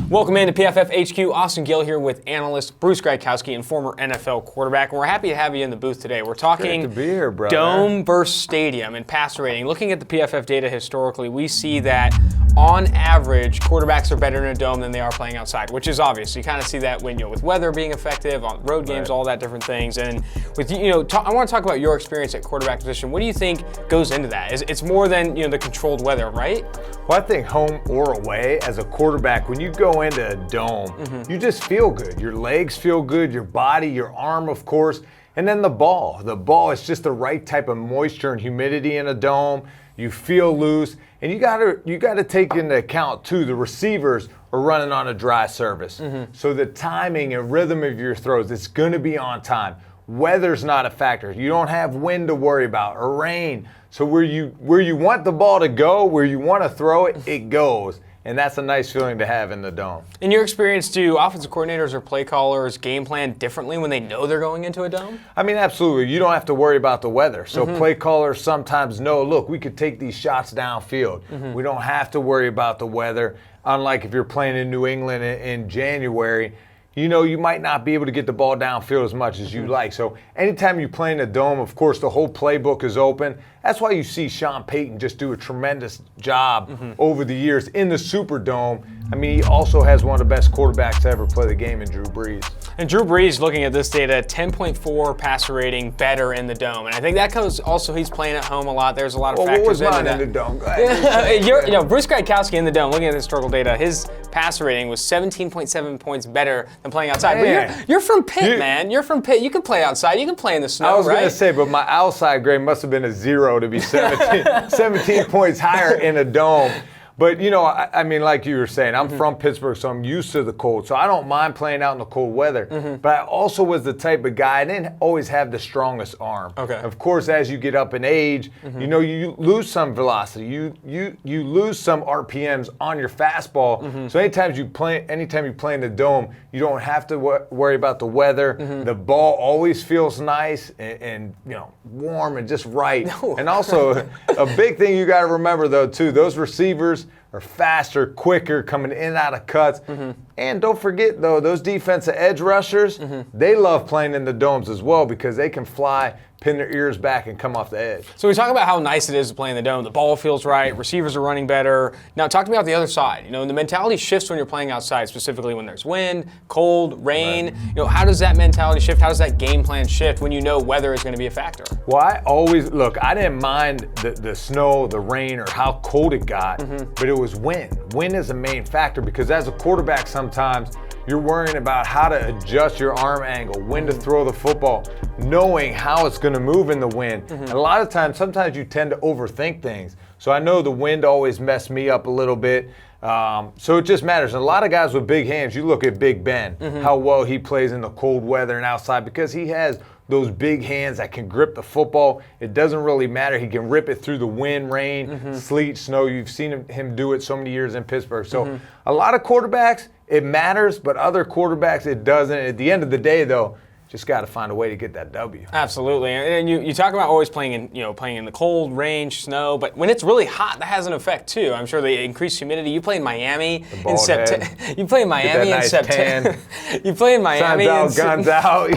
Welcome into PFF HQ. Austin Gayle here with analyst Bruce Gradkowski and former NFL quarterback. And we're happy to have you in the booth today. We're talking Great to be here, brother. Dome versus Stadium and passer rating. Looking at the PFF data historically, we see that on average, quarterbacks are better in a dome than they are playing outside, which is obvious. You kind of see that when with weather being effective, on road games, all that different things. And with I want to talk about your experience at quarterback position. What do you think goes into that? It's more than the controlled weather, right? Well, I think home or away, as a quarterback, when you go into a dome, you just feel good. Your legs feel good, your body, your arm, of course, and then the ball. The ball is just the right type of moisture and humidity in a dome. You feel loose, and you gotta take into account too, the receivers are running on a dry surface. So the timing and rhythm of your throws, it's gonna be on time. Weather's not a factor. You don't have wind to worry about or rain. So where you want the ball to go, where you want to throw it, it goes. And that's a nice feeling to have in the dome. In your experience, do offensive coordinators or play callers game plan differently when they know they're going into a dome? I mean, absolutely. You don't have to worry about the weather. So play callers sometimes know, look, we could take these shots downfield. We don't have to worry about the weather. Unlike if you're playing in New England in January, you might not be able to get the ball downfield as much as you like. So anytime you play in a dome, of course, the whole playbook is open. That's why you see Sean Payton just do a tremendous job over the years in the Superdome. I mean, he also has one of the best quarterbacks to ever play the game in Drew Brees. And Drew Brees, looking at this data, 10.4 passer rating better in the dome. And I think that comes also, he's playing at home a lot. There's a lot of factors what was mine in the dome? Go ahead. Bruce Gradkowski in the dome, looking at the historical data, his passer rating was 17.7 points better than playing outside. But you're from Pitt, man. You're from Pitt. You can play outside. You can play in the snow, I was right? going to say, but my outside grade must have been a 0 to be 17 points higher in a dome. But, I mean, like you were saying, I'm from Pittsburgh, so I'm used to the cold. So I don't mind playing out in the cold weather. But I also was the type of guy, I didn't always have the strongest arm. Okay. Of course, as you get up in age, you lose some velocity. You lose some RPMs on your fastball. So anytime you play in the dome, you don't have to worry about the weather. The ball always feels nice and warm and just right. And also, a big thing you got to remember, though, too, those receivers are faster, quicker, coming in and out of cuts. And don't forget, though, those defensive edge rushers, they love playing in the domes as well because they can fly, pin their ears back, and come off the edge. So we talk about how nice it is to play in the dome. The ball feels right. Receivers are running better. Now, talk to me about the other side. The mentality shifts when you're playing outside, specifically when there's wind, cold, rain. Right. How does that mentality shift? How does that game plan shift when weather is going to be a factor? Well, I didn't mind the snow, the rain, or how cold it got, but it was wind. Wind is a main factor because as a quarterback sometimes, you're worrying about how to adjust your arm angle, when to throw the football, knowing how it's going to move in the wind. And a lot of times, sometimes you tend to overthink things. So I know the wind always messed me up a little bit. So it just matters. And a lot of guys with big hands, you look at Big Ben, how well he plays in the cold weather and outside because he has those big hands that can grip the football. It doesn't really matter. He can rip it through the wind, rain, sleet, snow. You've seen him do it so many years in Pittsburgh. So a lot of quarterbacks, it matters, but other quarterbacks, it doesn't. At the end of the day, though, just got to find a way to get that W. Absolutely, and you talk about always playing in the cold, rain, snow, but when it's really hot, that has an effect too. I'm sure the increased humidity. You play in Miami in September. You play in Miami in September. You play in Miami. Guns out.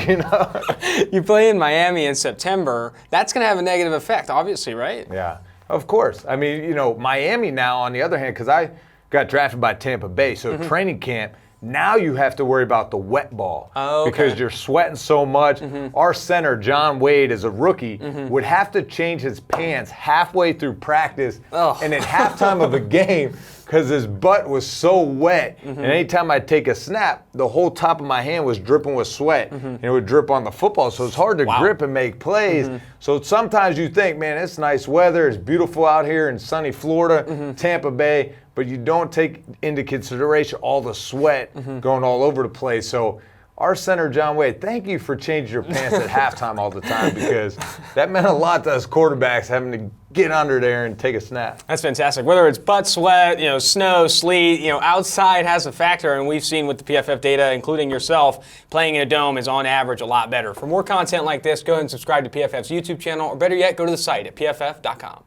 You play in Miami in September. That's going to have a negative effect, obviously, right? Yeah, of course. I mean, Miami now, on the other hand, because I got drafted by Tampa Bay, so training camp. Now you have to worry about the wet ball because you're sweating so much. Our center, John Wade, as a rookie, would have to change his pants halfway through practice and at halftime of a game because his butt was so wet. And anytime I'd take a snap, the whole top of my hand was dripping with sweat and it would drip on the football. So it's hard to grip and make plays. So sometimes you think, man, it's nice weather. It's beautiful out here in sunny Florida, Tampa Bay. But you don't take into consideration all the sweat going all over the place. So our center, John Wade, thank you for changing your pants at halftime all the time because that meant a lot to us quarterbacks having to get under there and take a snap. That's fantastic. Whether it's butt sweat, snow, sleet, outside has a factor, and we've seen with the PFF data, including yourself, playing in a dome is on average a lot better. For more content like this, go ahead and subscribe to PFF's YouTube channel, or better yet, go to the site at pff.com.